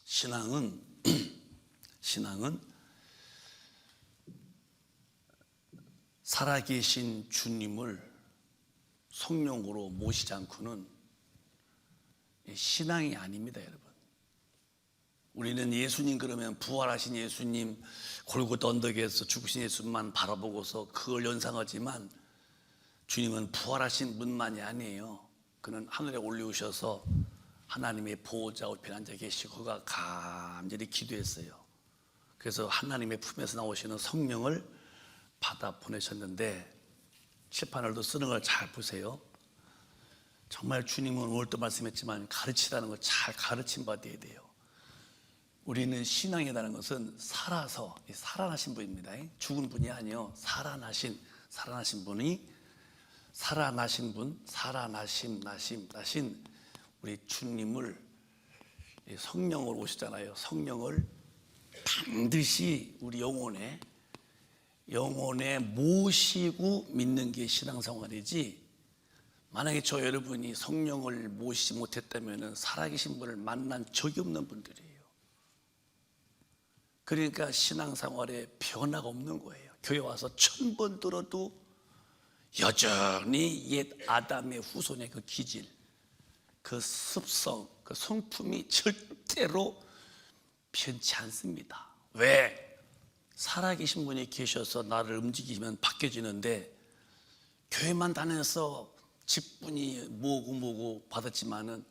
신앙은 살아계신 주님을 성령으로 모시지 않고는 신앙이 아닙니다, 여러분. 우리는 예수님 그러면 부활하신 예수님, 골고다 언덕에서 죽으신 예수만 바라보고서 그걸 연상하지만 주님은 부활하신 분만이 아니에요. 그는 하늘에 올려오셔서 하나님의 보호자 우편에 앉아 계시고 그가 간절히 기도했어요. 그래서 하나님의 품에서 나오시는 성령을 받아 보내셨는데, 칠판을도 쓰는 걸 잘 보세요. 정말 주님은 오늘도 말씀했지만 가르치라는 걸 잘 가르침 받아야 돼요. 우리는 신앙이라는 것은 살아나신 분입니다. 죽은 분이 아니요, 살아나신 분이, 살아나신 우리 주님을 성령으로 오시잖아요. 성령을 반드시 우리 영혼에 모시고 믿는 게 신앙생활이지, 만약에 저 여러분이 성령을 모시지 못했다면 살아계신 분을 만난 적이 없는 분들이에요. 그러니까 신앙생활에 변화가 없는 거예요. 교회 와서 1000번 들어도 여전히 옛 아담의 후손의 그 기질, 그 습성, 그 성품이 절대로 변치 않습니다. 왜? 살아계신 분이 계셔서 나를 움직이면 바뀌어지는데, 교회만 다녀서 직분이 뭐고 받았지만은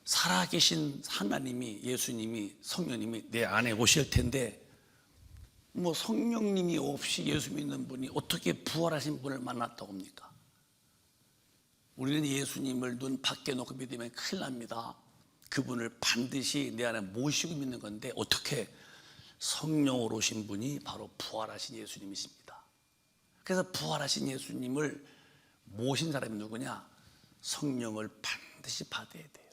살아계신 하나님이, 예수님이, 성령님이 내 안에 오실 텐데, 뭐 성령님이 없이 예수 믿는 분이 어떻게 부활하신 분을 만났다고 합니까? 우리는 예수님을 눈 밖에 놓고 믿으면 큰일 납니다. 그분을 반드시 내 안에 모시고 믿는 건데, 어떻게? 성령으로 오신 분이 바로 부활하신 예수님이십니다. 그래서 부활하신 예수님을 모신 사람이 누구냐? 성령을 반드시 받아야 돼요.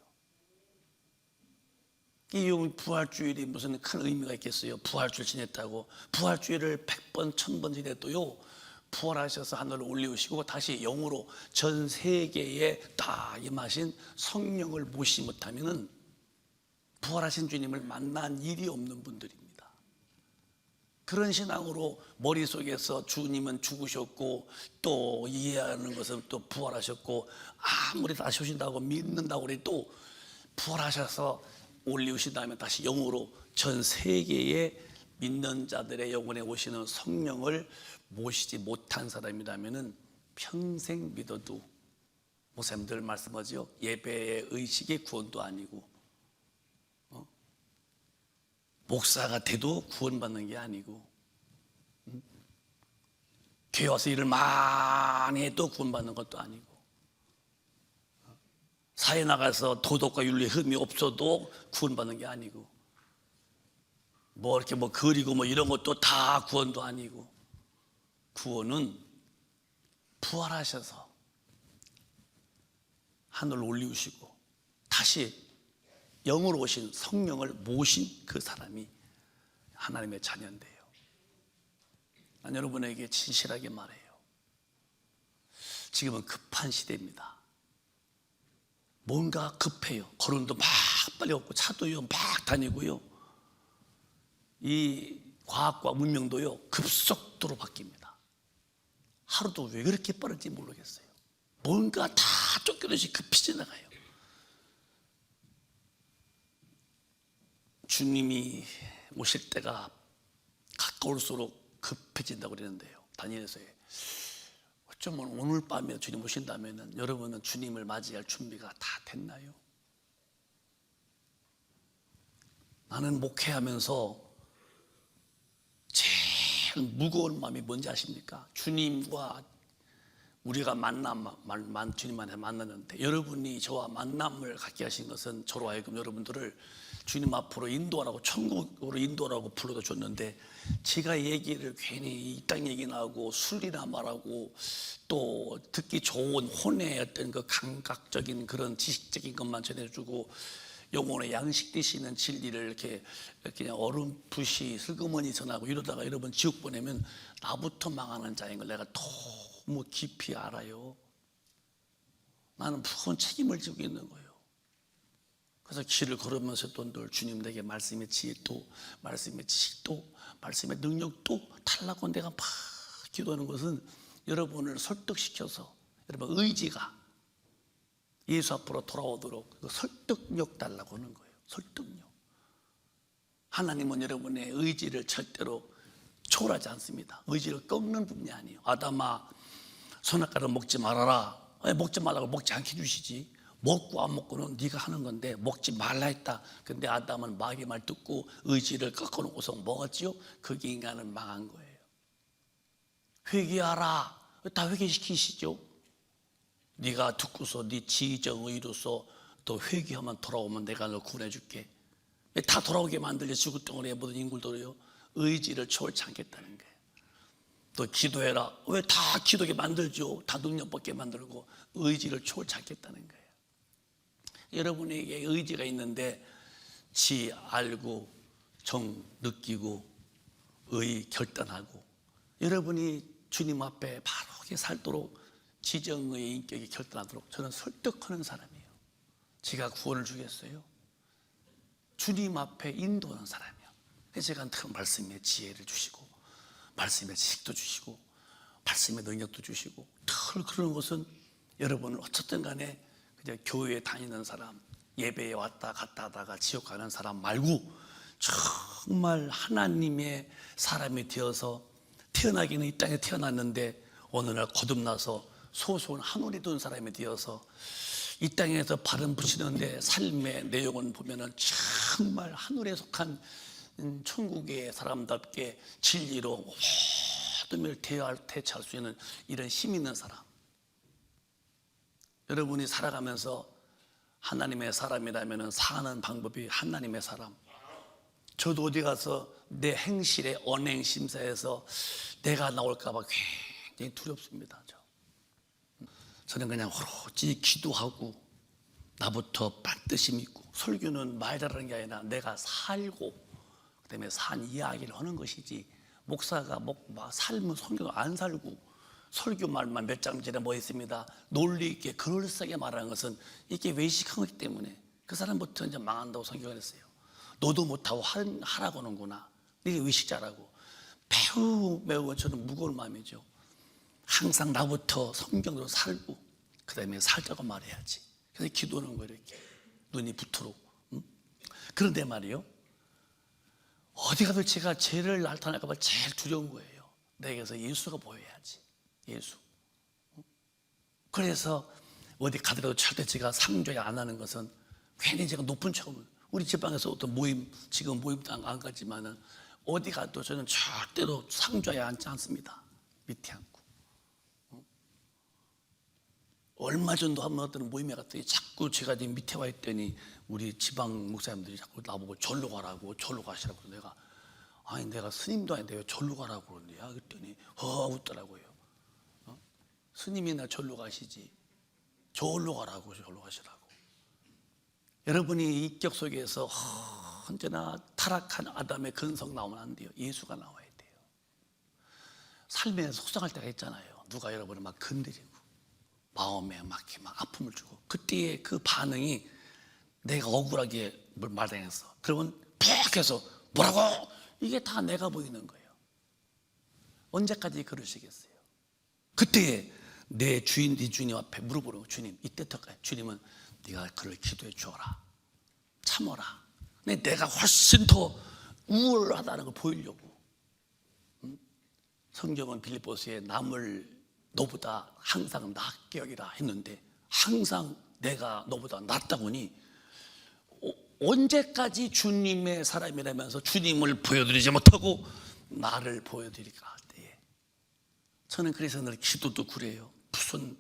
이 부활주일이 무슨 큰 의미가 있겠어요? 부활주일 지냈다고 부활주일을 100번 1000번 지내도요, 부활하셔서 하늘로 올리우시고 다시 영으로 전 세계에 다 임하신 성령을 모시지 못하면 부활하신 주님을 만난 일이 없는 분들입니다. 그런 신앙으로 머릿속에서 주님은 죽으셨고 또 이해하는 것은 또 부활하셨고, 아무리 다시 오신다고 믿는다고 해도 부활하셔서 올리우신 다음에 다시 영으로 전 세계에 믿는 자들의 영혼에 오시는 성령을 모시지 못한 사람이라면 평생 믿어도, 목사님들 말씀하죠, 예배의 의식의 구원도 아니고, 목사가 돼도 구원받는 게 아니고, 교회 와서 일을 많이 해도 구원받는 것도 아니고, 사회 나가서 도덕과 윤리에 흠이 없어도 구원받는 게 아니고, 뭐 이렇게 그리고 이런 것도 다 구원도 아니고, 구원은 부활하셔서 하늘로 올리우시고 다시 영으로 오신 성령을 모신 그 사람이 하나님의 자녀인데요. 난 여러분에게 진실하게 말해요. 지금은 급한 시대입니다. 뭔가 급해요. 걸음도 막 빨리 걷고 차도요 막 다니고요, 이 과학과 문명도요 급속도로 바뀝니다. 하루도 왜 그렇게 빠른지 모르겠어요. 뭔가 다 쫓겨듯이 급히 지나가요. 주님이 오실 때가 가까울수록 급해진다고 그러는데요, 다니엘서에 어쩌면 오늘 밤에 주님 오신다면 여러분은 주님을 맞이할 준비가 다 됐나요? 나는 목회하면서 제일 무거운 마음이 뭔지 아십니까? 주님과 우리가 주님만에 만나는데, 여러분이 저와 만남을 갖게 하신 것은 저로 하여금 여러분들을 주님 앞으로 인도하라고, 천국으로 인도하라고 불러다 줬는데, 제가 얘기를 괜히 이 땅 얘기나 하고 술이나 말하고 또 듣기 좋은 혼의 어떤 그 감각적인 그런 지식적인 것만 전해주고 영혼의 양식 되시는 진리를 이렇게 그냥 어렴풋이 슬그머니 전하고 이러다가 여러분 지옥 보내면 나부터 망하는 자인 걸 내가 너무 깊이 알아요. 나는 무거운 책임을 지고 있는 거예요. 그래서 길을 걸으면서도 늘 주님 내게 말씀의 지혜도, 말씀의 지식도, 말씀의 능력도 달라고 내가 막 기도하는 것은 여러분을 설득시켜서 여러분 의지가 예수 앞으로 돌아오도록 그 설득력 달라고 하는 거예요. 설득력. 하나님은 여러분의 의지를 절대로 초월하지 않습니다. 의지를 꺾는 부분이 아니에요. 아담아, 선악과를 먹지 말아라. 왜 먹지 말라고 먹지 않게 주시지? 먹고 안 먹고는 네가 하는 건데 먹지 말라 했다. 근데 아담은 마귀의 말 듣고 의지를 꺾어놓고서 먹었지요. 그게 인간은 망한 거예요. 회개하라. 다 회개시키시죠. 네가 듣고서 네 지정의로서 또 회개하면 돌아오면 내가 너 구원해줄게. 왜 다 돌아오게 만들려 지구덩어리에 모든 인물들이요 의지를 초월치 않겠다는 거예요. 또 기도해라. 왜 다 기도하게 만들죠. 다 능력받게 만들고 의지를 초월치 않겠다는 거예요. 여러분에게 의지가 있는데 지 알고 정 느끼고 의 결단하고 여러분이 주님 앞에 바르게 살도록 지정의 인격이 결단하도록 저는 설득하는 사람이에요. 제가 구원을 주겠어요? 주님 앞에 인도하는 사람이에요. 제가 그 말씀의 지혜를 주시고 말씀의 지식도 주시고 말씀의 능력도 주시고 늘 그런 것은 여러분은 어쨌든 간에 그냥 교회에 다니는 사람, 예배에 왔다 갔다 하다가 지옥 가는 사람 말고 정말 하나님의 사람이 되어서 태어나기는 이 땅에 태어났는데 어느 날 거듭나서 소소한 하늘에 둔 사람이 되어서 이 땅에서 발은 붙이는데 삶의 내용을 보면은 정말 하늘에 속한 천국의 사람답게 진리로 모든 걸 대처할 수 있는 이런 힘 있는 사람. 여러분이 살아가면서 하나님의 사람이라면 사는 방법이 하나님의 사람. 저도 어디 가서 내 행실의 언행심사에서 내가 나올까 봐 굉장히 두렵습니다. 저는 그냥 오로지 기도하고 나부터 반드시 믿고 설교는 말 잘하는 게 아니라 내가 살고 그다음에 산 이야기를 하는 것이지 목사가 삶은 성경을 안 살고 설교 말만 몇 장 전에 뭐 했습니다. 논리 있게 그럴싸하게 말하는 것은 이게 외식한 거기 때문에 그 사람부터 이제 망한다고 성경을 했어요. 너도 못하고 하라고 하는구나. 이게 외식자라고. 매우 저는 무거운 마음이죠. 항상 나부터 성경으로 살고 그 다음에 살자고 말해야지. 그래서 기도하는 거예요. 이렇게 눈이 붙도록. 그런데 말이요, 어디 가도 제가 죄를 나타날까 봐 제일 두려운 거예요. 내게서 예수가 보여야지. 예수. 그래서 어디 가더라도 절대 제가 상조에 안 하는 것은 괜히 제가 높은 척을, 우리 지방에서 어떤 모임, 지금 모임도 안 가지만은 어디 가도 저는 절대로 상조에 앉지 않습니다. 밑에 앉고. 얼마 전도 한번 어떤 모임에 갔더니 자꾸 제가 밑에 와 있더니 우리 지방 목사님들이 자꾸 나보고 절로 가라고, 절로 가시라고. 내가 스님도 아닌데 왜 절로 가라고 그러는데요? 그랬더니 웃더라고요. 스님이나 절로 가시지. 절로 가라고, 절로 가시라고. 여러분이 인격 속에서 언제나 타락한 아담의 근성 나오면 안 돼요. 예수가 나와야 돼요. 삶에 속상할 때가 있잖아요. 누가 여러분을 막 건드리고 마음에 막 아픔을 주고 그때의 그 반응이 내가 억울하게 뭘 말당했어. 그러면 푹 해서 뭐라고? 이게 다 내가 보이는 거예요. 언제까지 그러시겠어요? 그때에 내 주인, 네 주님 앞에 물어보는 거예요. 주님, 이때부터 주님은 네가 그를 기도해 주어라. 참어라. 근데 내가 훨씬 더 우월하다는 걸 보이려고. 성경은 빌립보서에 남을 너보다 항상 낫게 여기라 했는데 항상 내가 너보다 낫다고 하니 언제까지 주님의 사람이라면서 주님을 보여드리지 못하고 나를 보여드릴까 할 때에 저는 그래서 늘 기도도 그래요. 무슨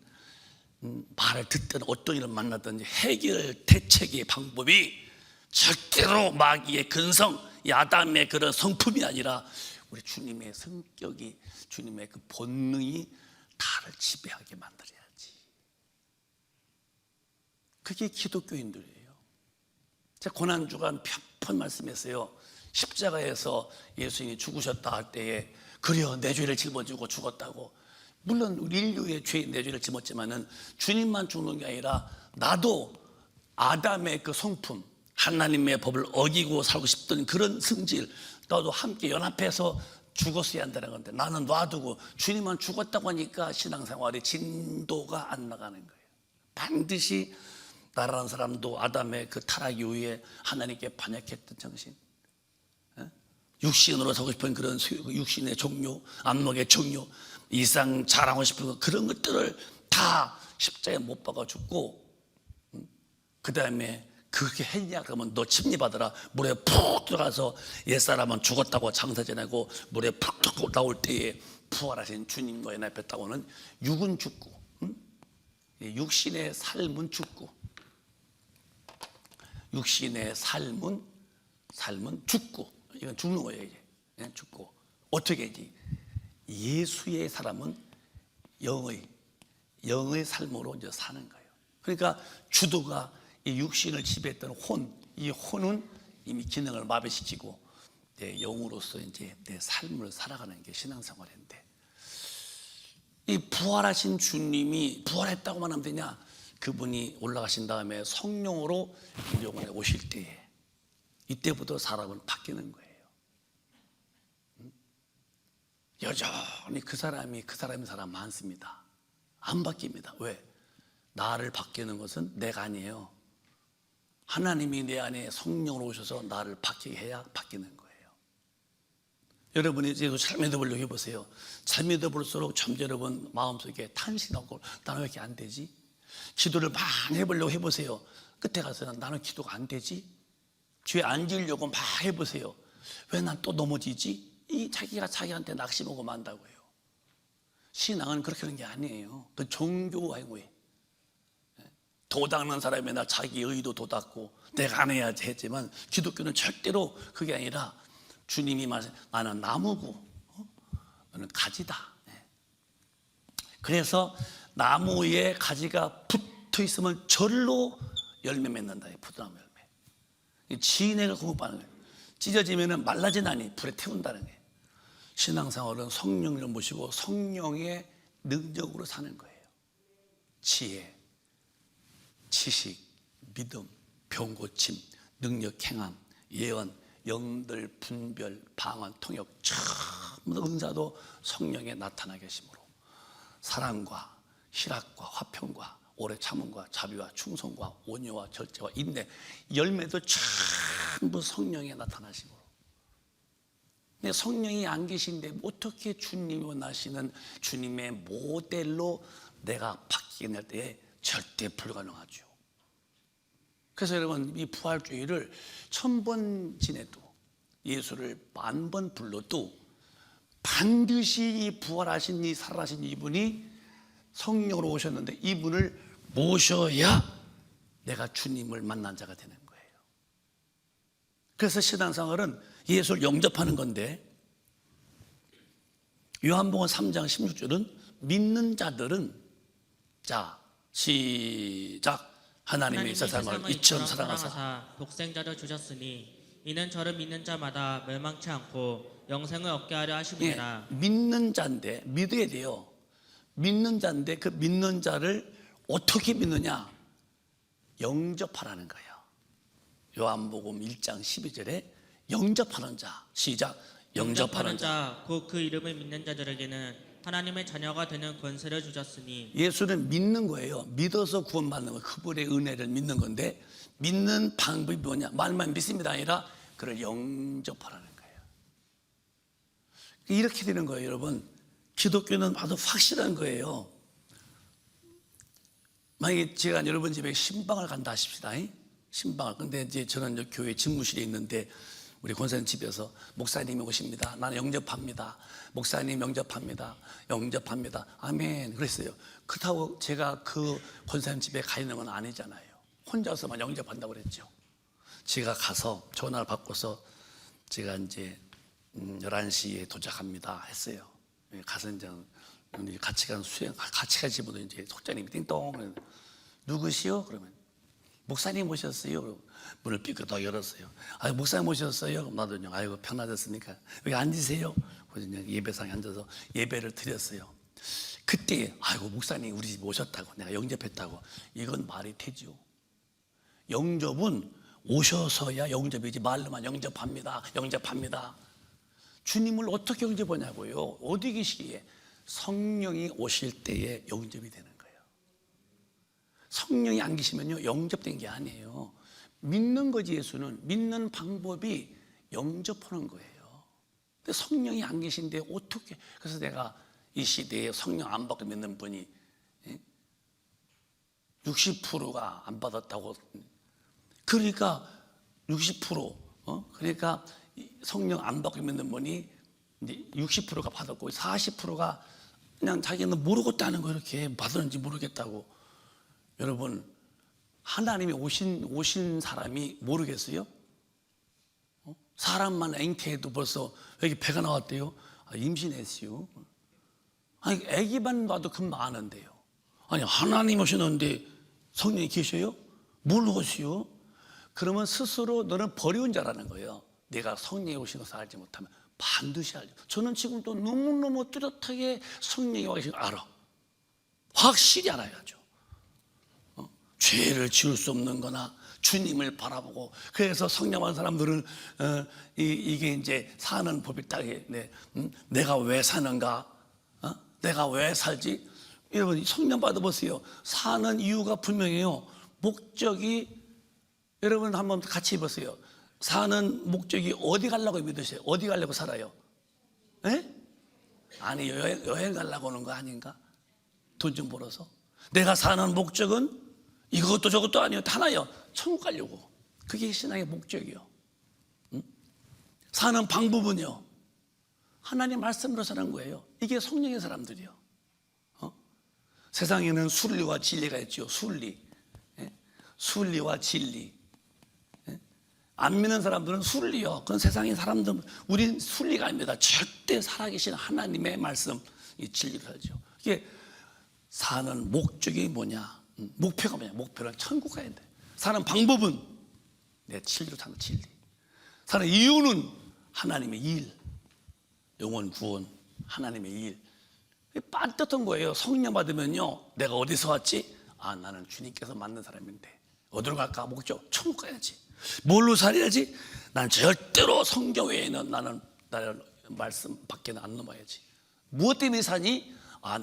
말을 듣든 어떤 일을 만나든지 해결 대책의 방법이 절대로 마귀의 근성, 아담의 그런 성품이 아니라 우리 주님의 성격이, 주님의 그 본능이 나를 지배하게 만들어야지. 그게 기독교인들이에요. 제가 고난주간 몇 번 말씀했어요. 십자가에서 예수님이 죽으셨다 할 때에 그래요, 내 죄를 짊어지고 죽었다고. 물론 우리 인류의 죄, 내 죄를 짊었지만은 주님만 죽는 게 아니라 나도 아담의 그 성품, 하나님의 법을 어기고 살고 싶던 그런 성질, 나도 함께 연합해서 죽었어야 한다는 건데 나는 놔두고 주님만 죽었다고 하니까 신앙생활의 진도가 안 나가는 거예요. 반드시 나라는 사람도 아담의 그 타락 이후에 하나님께 반역했던 정신, 육신으로 사고 싶은 그런 육신의 종료, 안목의 종료, 이상 자랑하고 싶은 그런 것들을 다 십자가에 못 박아 죽고, 그 다음에 그렇게 했냐 그러면 너 침례받으라, 물에 푹 들어가서 옛사람은 죽었다고 장사 지내고 물에 푹 나올 때에 부활하신 주님과 연합했다고는 육은 죽고, 육신의 삶은 죽고, 육신의 삶은 죽고, 이건 죽는 거예요. 이제 죽고 어떻게 하지? 예수의 사람은 영의 삶으로 이제 사는 거예요. 그러니까 주도가 이 육신을 지배했던 이 혼은 이미 기능을 마비시키고 내 영으로서 이제 내 삶을 살아가는 게 신앙생활인데, 이 부활하신 주님이 부활했다고만 하면 되냐? 그분이 올라가신 다음에 성령으로 우리 영혼에 오실 때에 이때부터 사람은 바뀌는 거예요. 여전히 그 사람이 사람 많습니다. 안 바뀝니다. 왜? 나를 바뀌는 것은 내가 아니에요. 하나님이 내 안에 성령으로 오셔서 나를 바뀌게 해야 바뀌는 거예요. 여러분이 이제 잘 믿어보려고 해보세요. 잘 믿어볼수록 점점 여러분 마음속에 탄식하고 나는 왜 이렇게 안 되지? 기도를 많이 해보려고 해보세요. 끝에 가서는 나는 기도가 안 되지? 죄 안 지으려고 막 해보세요. 왜 난 또 넘어지지? 이 자기가 자기한테 낙심하고 만다고요. 신앙은 그렇게 하는 게 아니에요. 그 종교 행위. 도닦는 사람이나 자기 의도 도닦고 내가 안 해야지 했지만, 기독교는 절대로 그게 아니라 주님이 말씀, 나는 나무고 너는 가지다. 그래서 나무에 가지가 붙어 있으면 절로 열매 맺는다. 포도나무 열매. 진액을 공급하는 거예요. 찢어지면 말라지나니 불에 태운다는 거예요. 신앙생활은 성령을 모시고 성령의 능력으로 사는 거예요. 지혜, 지식, 믿음, 병 고침, 능력, 행함, 예언, 영들, 분별, 방언, 통역, 전부 은사도 성령에 나타나 계심으로 사랑과 희락과 화평과 오래 참음과 자비와 충성과 온유와 절제와 인내, 열매도 전부 성령에 나타나심으로. 근데 성령이 안 계신데 어떻게 주님이 원하시는 주님의 모델로 내가 바뀌게 될 때에 절대 불가능하죠. 그래서 여러분, 이 부활주의를 1000번 지내도 예수를 10,000번 불러도 반드시 이 부활하신 이 살아나신 이분이 성령으로 오셨는데 이분을 모셔야 내가 주님을 만난 자가 되는 거예요. 그래서 신앙생활은 예수를 영접하는 건데, 요한복음 3장 16절은 믿는 자들은, 자 시작, 하나님이 세상을 이처럼 사랑하사 독생자를 주셨으니 이는 저를 믿는 자마다 멸망치 않고 영생을 얻게 하려 하심이라. 믿는 자인데 믿어야 돼요. 믿는 자인데 그 믿는 자를 어떻게 믿느냐? 영접하라는 거예요. 요한복음 1장 12절에 영접하는 자, 시작, 영접하는 자, 곧 그 이름을 믿는 자들에게는 하나님의 자녀가 되는 권세를 주셨으니. 예수는 믿는 거예요. 믿어서 구원받는 거예요. 그분의 은혜를 믿는 건데, 믿는 방법이 뭐냐? 말만 믿습니다 아니라 그를 영접하라는 거예요. 이렇게 되는 거예요. 여러분, 기독교는 아주 확실한 거예요. 만약에 제가 여러분 집에 신방을 간다 하십시다. 신방을. 근데 이제 저는 이제 교회 집무실에 있는데 우리 권사님 집에서 목사님이 오십니다. 나는 영접합니다. 목사님 영접합니다. 영접합니다. 아멘. 그랬어요. 그렇다고 제가 그 권사님 집에 가 있는 건 아니잖아요. 혼자서만 영접한다고 그랬죠. 제가 가서 전화를 받고서 제가 이제 11시에 도착합니다 했어요. 가서 이제 같이 간 집으로 이제 속자님이 띵동, 누구시요? 그러면 목사님 오셨어요. 문을 삐끗 열었어요. 아유, 목사님 오셨어요. 그럼 나도 그냥 아이고 편하셨으니까 여기 앉으세요. 그래서 그냥 예배상에 앉아서 예배를 드렸어요. 그때 아이고 목사님 우리 집 오셨다고, 내가 영접했다고, 이건 말이 되죠. 영접은 오셔서야 영접이지 말로만 영접합니다. 주님을 어떻게 영접하냐고요? 어디 계시기에? 성령이 오실 때에 영접이 되는 거예요. 성령이 안 계시면요 영접된 게 아니에요. 믿는 거지. 예수는 믿는 방법이 영접하는 거예요. 근데 성령이 안 계신데 어떻게? 그래서 내가 이 시대에 성령 안 받고 믿는 분이 60%가 안 받았다고. 그러니까 60% 그러니까 성령 안 받고 믿는 분이 이제 60%가 받았고 40%가 그냥 자기는 모르겠다는 거. 이렇게 받았는지 모르겠다고. 여러분, 하나님이 오신 사람이 모르겠어요? 사람만 앵태해도 벌써 여기 배가 나왔대요. 임신했어요. 아니, 애기만 봐도 금방 아는데요. 아니, 하나님 오시는데 성령이 계셔요? 모르겠어요. 그러면 스스로 너는 버려온 자라는 거예요. 내가 성령이 오신 것을 알지 못하면 반드시 알죠. 저는 지금도 너무너무 뚜렷하게 성령이 와 계신 걸 알아. 확실히 알아야죠. 죄를 지을 수 없는 거나 주님을 바라보고. 그래서 성령 받은 사람들은 이게 이제 사는 법이 딱 내가 왜 사는가? 내가 왜 살지? 여러분, 성령 받아보세요. 사는 이유가 분명해요. 목적이, 여러분 한번 같이 해보세요. 사는 목적이 어디 가려고 믿으세요? 어디 가려고 살아요? 에? 아니, 여행 가려고 오는 거 아닌가? 돈 좀 벌어서. 내가 사는 목적은 이것도 저것도 아니에요. 하나요. 천국 가려고. 그게 신앙의 목적이요. 사는 방법은요, 하나님 말씀으로 사는 거예요. 이게 성령의 사람들이요. 세상에는 순리와 진리가 있죠. 순리와 진리. 안 믿는 사람들은 순리요. 그건 세상의 사람들. 우린 순리가 아닙니다. 절대 살아계신 하나님의 말씀, 이 진리로 살죠. 이게 사는 목적이 뭐냐? 목표가 뭐냐? 목표는 천국 가야 돼. 사는 방법은 내 진리로 사는 진리. 사는 이유는 하나님의 일, 영원 구원, 하나님의 일. 빤듯한 거예요. 성령 받으면요, 내가 어디서 왔지? 나는 주님께서 만든 사람인데 어디로 갈까? 목적, 천국 가야지. 뭘로 살아야지? 난 절대로 성경 외에는 나는 말씀 밖에는 안 넘어야지. 무엇 때문에 사니?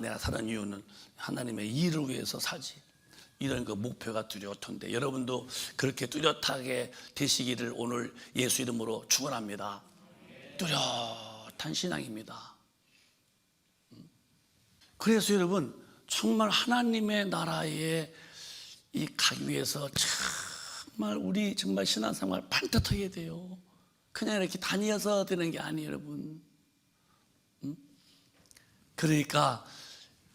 내가 사는 이유는 하나님의 일을 위해서 사지. 이런 그 목표가 뚜렷한데, 여러분도 그렇게 뚜렷하게 되시기를 오늘 예수 이름으로 축원합니다. 뚜렷한 신앙입니다. 그래서 여러분, 정말 하나님의 나라에 가기 위해서 정말 우리 정말 신앙생활 반듯하게 돼요. 그냥 이렇게 다니어서 되는 게 아니에요, 여러분. 그러니까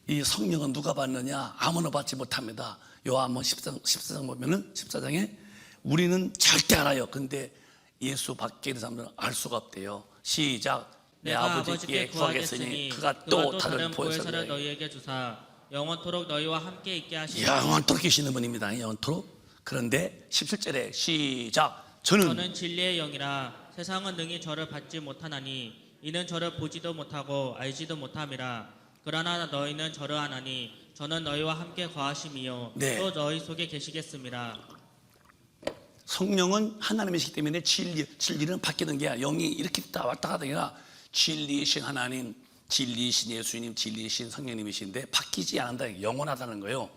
이 성령은 누가 받느냐? 아무나 받지 못합니다. 요한복음 14장 보면은 14장에 우리는 절대 알아요. 근데 예수 밖에 있는 사람들은 알 수가 없대요. 시작. 내 아버지께 구하겠으니 그가 또 다른 보혜사를 너희에게 주사 영원토록 너희와 함께 있게 하시니. 영원토록 계시는 분입니다. 영원토록. 그런데 17절에 시작. 저는 진리의 영이라 세상은 능히 저를 받지 못하나니 이는 저를 보지도 못하고 알지도 못함이라. 그러나 너희는 저를 아나니 저는 너희와 함께 거하심이요 또 너희 속에 계시겠습니다. 성령은 하나님이시기 때문에 진리는 바뀌는 게 아니라 영이 이렇게 왔다 가다 아니라 진리이신 하나님, 진리이신 예수님, 진리이신 성령님이신데 바뀌지 않는다. 영원하다는 거예요.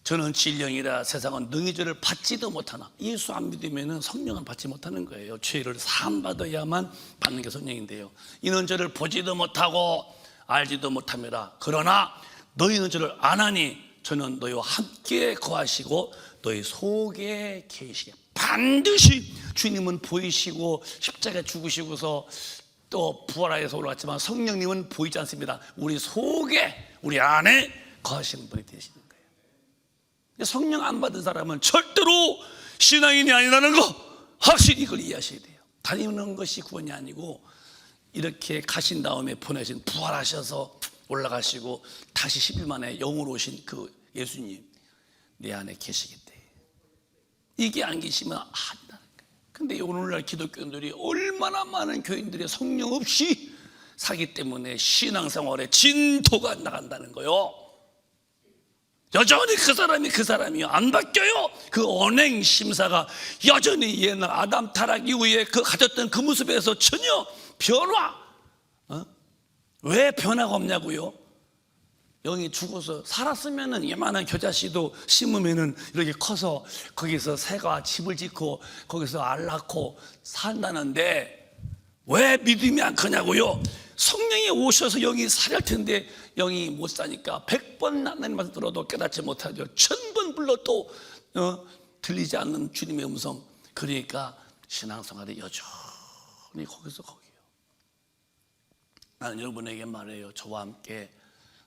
저는 진령이라 세상은 능히 저를 받지도 못하나. 예수 안 믿으면 성령은 받지 못하는 거예요. 죄를 사함받아야만 받는 게 성령인데요. 이는 저를 보지도 못하고 알지도 못함이라. 그러나 너희는 저를 아나니 저는 너희와 함께 거하시고 너희 속에 계시게. 반드시 주님은 보이시고 십자가에 죽으시고서 또 부활하여서 올라왔지만 성령님은 보이지 않습니다. 우리 속에, 우리 안에 거하시는 분이 되시는 거예요. 성령 안 받은 사람은 절대로 신앙인이 아니라는 거 확실히 이걸 이해하셔야 돼요. 다니는 것이 구원이 아니고 이렇게 가신 다음에 보내신, 부활하셔서 올라가시고 다시 10일 만에 영으로 오신 그 예수님 내 안에 계시겠대. 이게 안 계시면 아니라는 거예요. 근데 오늘날 기독교인들이 얼마나 많은 교인들이 성령 없이 살기 때문에 신앙생활에 진토가 나간다는 거요. 여전히 그 사람이 안 바뀌어요. 그 언행 심사가 여전히 옛날 아담 타락 이후에 그 가졌던 그 모습에서 전혀 변화, 왜 변화가 없냐고요? 영이 죽어서 살았으면은 이만한 겨자씨도 심으면은 이렇게 커서 거기서 새가 집을 짓고 거기서 알 낳고 산다는데 왜 믿음이 안 크냐고요? 성령이 오셔서 영이 살할 텐데 영이 못 사니까 100번 하나님 말씀 들어도 깨닫지 못하죠. 1000번 불러도 들리지 않는 주님의 음성. 그러니까 신앙생활이 여전히 거기서 거기요. 나는 여러분에게 말해요. 저와 함께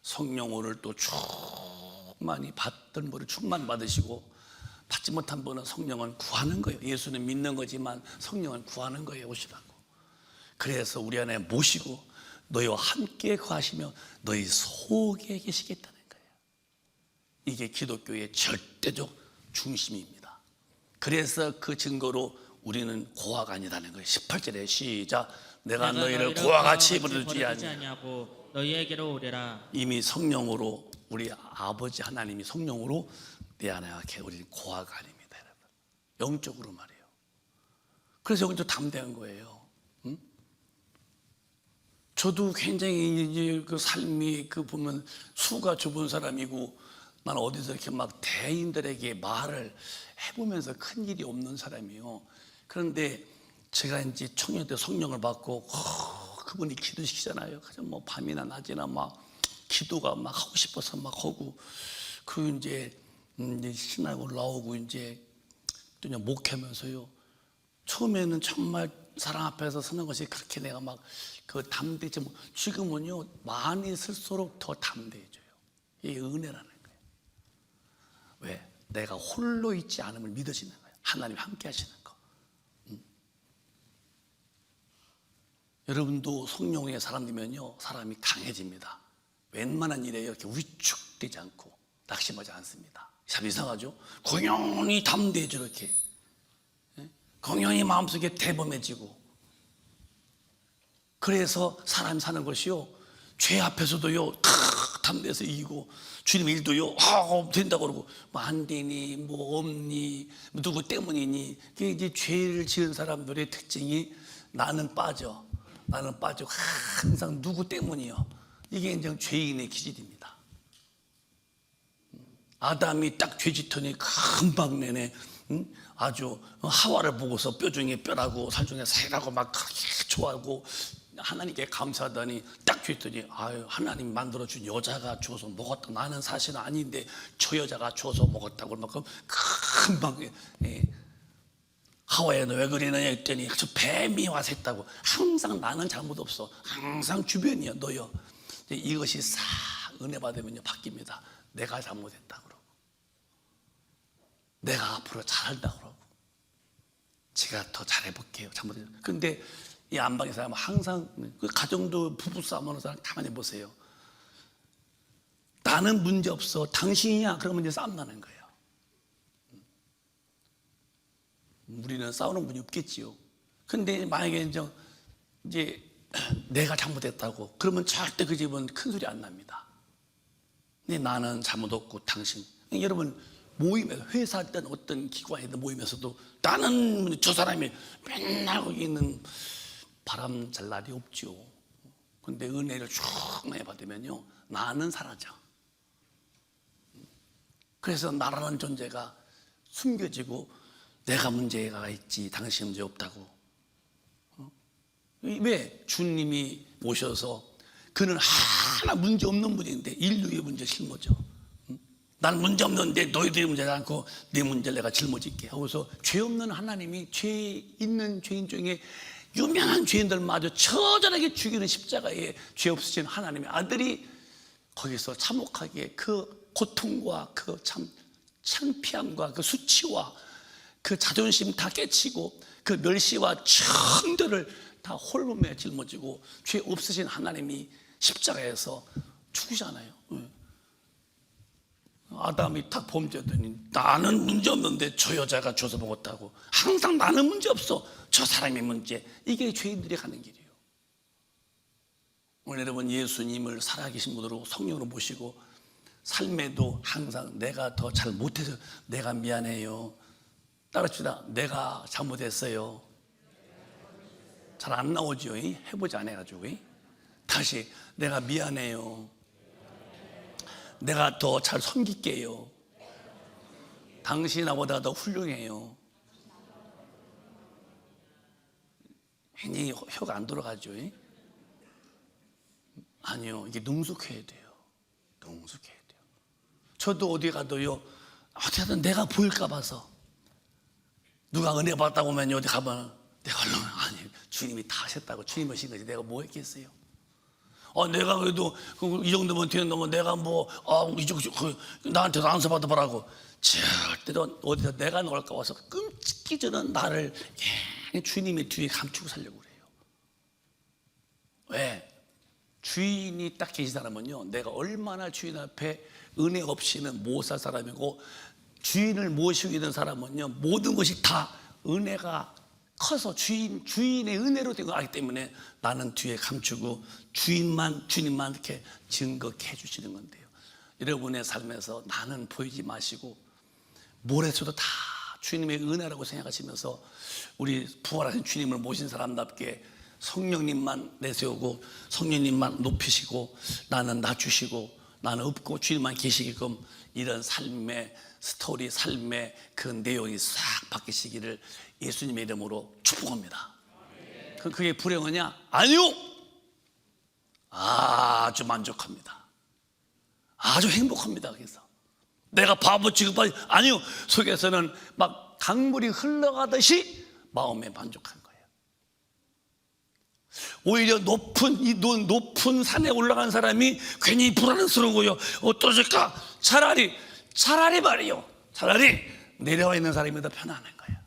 성령을 또 충만히 받던 분을 충만 받으시고 받지 못한 분은 성령을 구하는 거예요. 예수는 믿는 거지만 성령을 구하는 거예요. 오시라고. 그래서 우리 안에 모시고 너희와 함께 거하시며 너희 속에 계시겠다는 거예요. 이게 기독교의 절대적 중심입니다. 그래서 그 증거로 우리는 고아가 아니라는 거예요. 18절에 시작. 내가 너희를 고아 같이 부르지 아니하고 너희에게로 오리라. 이미 성령으로 우리 아버지 하나님이 성령으로 내 안에 우리는 고아가 아닙니다, 여러분. 영적으로 말이에요. 그래서 영적으로 담대한 거예요. 저도 굉장히 이제 그 삶이 그 보면 수가 좁은 사람이고 난 어디서 이렇게 막 대인들에게 말을 해보면서 큰 일이 없는 사람이에요. 그런데 제가 이제 청년 때 성령을 받고 그분이 기도시키잖아요. 그냥 뭐 밤이나 낮이나 막 기도가 막 하고 싶어서 막 하고 그리고 이제 신앙 올라오고 이제 또 그냥 목회하면서요. 처음에는 정말 사랑 앞에서 서는 것이 그렇게 내가 막 그 담대지 뭐 지금은요 많이 쓸수록 더 담대해져요. 이게 은혜라는 거예요. 왜? 내가 홀로 있지 않음을 믿어지는 거예요. 하나님 함께 하시는 거. 여러분도 성령의 사람 되면요 사람이 강해집니다. 웬만한 일에 이렇게 위축되지 않고 낙심하지 않습니다. 참 이상하죠? 공연히 담대해져 이렇게 공연히 마음속에 대범해지고 그래서 사람이 사는 것이요 죄 앞에서도요 담대해서 이기고 주님 일도요 된다고 그러고 뭐 안 되니 뭐 없니 뭐 누구 때문이니 그게 이제 죄를 지은 사람들의 특징이 나는 빠져 항상 누구 때문이요 이게 이제 죄인의 기질입니다. 아담이 딱 죄짓더니 금방 내내 아주 하와를 보고서 뼈 중에 뼈라고 살 중에 살이라고 막 좋아하고 하나님께 감사하더니 딱 죄했더니 아유 하나님 만들어준 여자가 줘서 먹었다. 나는 사실은 아닌데 저 여자가 줘서 먹었다고 그러면 금방 하와야 너 왜 그러느냐 했더니 저 뱀이 와서 했다고. 항상 나는 잘못 없어. 항상 주변이야 너요. 이것이 싹 은혜 받으면요 바뀝니다. 내가 잘못했다 그러고 내가 앞으로 잘한다 그러고 제가 더 잘해볼게요. 잘못했어요. 근데 이 안방의 사람은 항상 그 가정도 부부싸움 하는 사람 가만히 보세요. 나는 문제 없어. 당신이야. 그러면 이제 싸움 나는 거예요. 우리는 싸우는 분이 없겠지요. 근데 만약에 이제 내가 잘못했다고 그러면 절대 그 집은 큰 소리 안 납니다. 근데 나는 잘못 없고 당신. 여러분 모임에서 회사 할 때는 어떤 기관이든 모임에서도 나는 저 사람이 맨날 거기 있는 바람 잘 날이 없죠. 근데 은혜를 충만히 받으면요 나는 사라져. 그래서 나라는 존재가 숨겨지고 내가 문제가 있지 당신 문제 없다고. 왜? 주님이 오셔서 그는 하나 문제 없는 분인데 인류의 문제 짊어져. 난 문제 없는데 너희들이 문제지 않고 내 문제를 내가 짊어질게 하고서 죄 없는 하나님이 죄 있는 죄인 중에 유명한 죄인들마저 처절하게 죽이는 십자가에 죄 없으신 하나님의 아들이 거기서 참혹하게 그 고통과 그 참 창피함과 그 수치와 그 자존심 다 깨치고 그 멸시와 천대를 다 홀몸에 짊어지고 죄 없으신 하나님이 십자가에서 죽으잖아요. 아담이 딱 범죄했더니 나는 문제 없는데 저 여자가 줘서 먹었다고. 항상 나는 문제 없어. 저 사람이 문제. 이게 죄인들이 가는 길이에요. 오늘 여러분 예수님을 살아계신 분으로 성령으로 모시고 삶에도 항상 내가 더 잘 못해서 내가 미안해요. 따라합시다. 내가 잘못했어요. 잘 안 나오죠. 해보지 안 해가지고. 다시 내가 미안해요. 내가 더 잘 섬길게요. 당신이 나보다 더 훌륭해요. 굉장히 혀가 안 돌아가죠. 아니요, 이게 능숙해야 돼요. 능숙해야 돼요. 저도 어디 가도요, 어떻게든 내가 보일까 봐서 누가 은혜 받다고 하면 어디 가면 내가 얼른 아니 주님이 다 하셨다고 주님 하신 거지 내가 뭐 했겠어요? 내가 그래도 이 정도면 되는 놈은 내가 나한테도 안수 받아보라고 절대로 어디서 내가 나올까 봐서 끔찍히 저는 나를 주님의 뒤에 감추고 살려고 그래요. 왜? 주인이 딱 계신 사람은요, 내가 얼마나 주인 앞에 은혜 없이는 못 살 사람이고, 주인을 모시고 있는 사람은요, 모든 것이 다 은혜가 커서 주인의 은혜로 된 거 알기 때문에 나는 뒤에 감추고 주님만 이렇게 증거해 주시는 건데요. 여러분의 삶에서 나는 보이지 마시고 뭐래서도 다 주님의 은혜라고 생각하시면서 우리 부활하신 주님을 모신 사람답게 성령님만 내세우고 성령님만 높이시고 나는 낮추시고 나는 없고 주님만 계시게끔 이런 삶의 스토리, 삶의 그 내용이 싹 바뀌시기를 예수님의 이름으로 축복합니다. 그게 불행하냐? 아니요! 아주 만족합니다. 아주 행복합니다. 그래서 내가 바보 취급하지 아니요, 속에서는 막 강물이 흘러가듯이 마음에 만족한 거예요. 오히려 높은 산에 올라간 사람이 괜히 불안스러워요. 떨어질까? 차라리 말이요, 차라리 내려와 있는 사람이 더 편안한 거예요.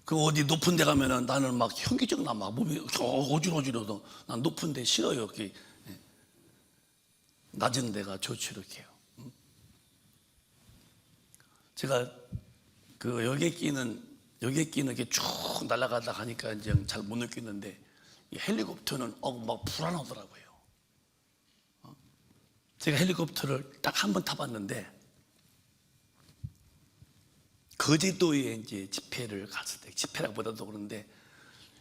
그 어디 높은 데 가면은 나는 막 현기증 나, 막 몸이 어지러워서 난 높은 데 싫어요. 이렇게 낮은 데가 좋죠. 이렇게요. 제가 그 여객기는 이렇게 쭉 날아가다 가니까 이제 잘 못 느끼는데 헬리콥터는 막 불안하더라고요. 제가 헬리콥터를 딱 한 번 타봤는데 거제도에 이제 집회를 갔을 때, 집회라고보다도 그런데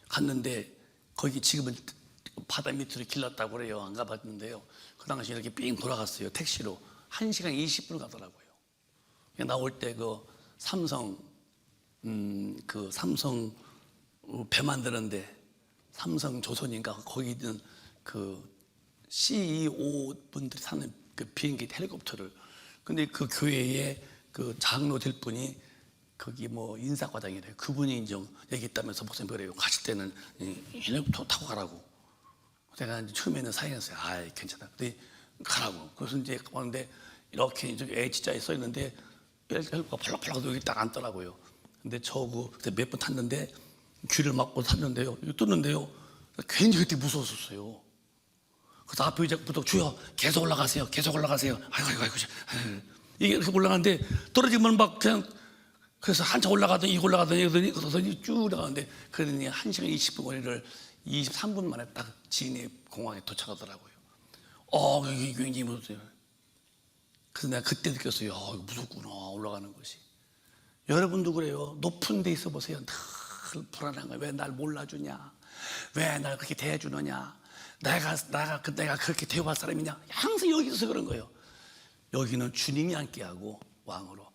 갔는데 거기 지금은 바다 밑으로 길렀다고 그래요. 안 가봤는데요. 그 당시에 이렇게 삥 돌아갔어요. 택시로 1시간 20분 가더라고요. 나올 때 그 삼성 배 만드는데 삼성조선인가 거기 있는 그 CEO 분들이 타는 그 비행기 헬리콥터를, 근데 그 교회에 그 장로 될 분이 거기 뭐 인사과장이래요. 그분이 이제 얘기했다면서 목사님 그래요. 가실 때는 헬리콥터 타고 가라고. 제가 이제 처음에는 사양했어요. 아이 괜찮아. 근데 가라고. 그래서 이제 가는데 이렇게 이제 H자에 써 있는데 헬리콥터가 팔락팔락 여기 딱 앉더라고요. 근데 저거 그때 몇 번 탔는데 귀를 막고 탔는데요. 이거 떴는데요. 굉장히 그때 무서웠었어요. 그래서 앞에 의자부터 주여 계속 올라가세요. 계속 올라가세요. 아이고. 이게 이렇게 올라가는데 떨어지면 막 그냥 그래서 한참 올라가더니 이거 올라가더니 쭉 올라가는데 그러더니 1시간 20분 거리를 23분 만에 딱 진해 공항에 도착하더라고요. 이게 굉장히 무섭어요. 그래서 내가 그때 느꼈어요. 이거 무섭구나, 올라가는 것이. 여러분도 그래요. 높은 데 있어 보세요. 늘 불안한 거예요. 왜 날 몰라주냐? 왜 날 그렇게 대해주느냐? 내가 그렇게 대우할 사람이냐? 항상 여기 있어서 그런 거예요. 여기는 주님이 함께하고 왕으로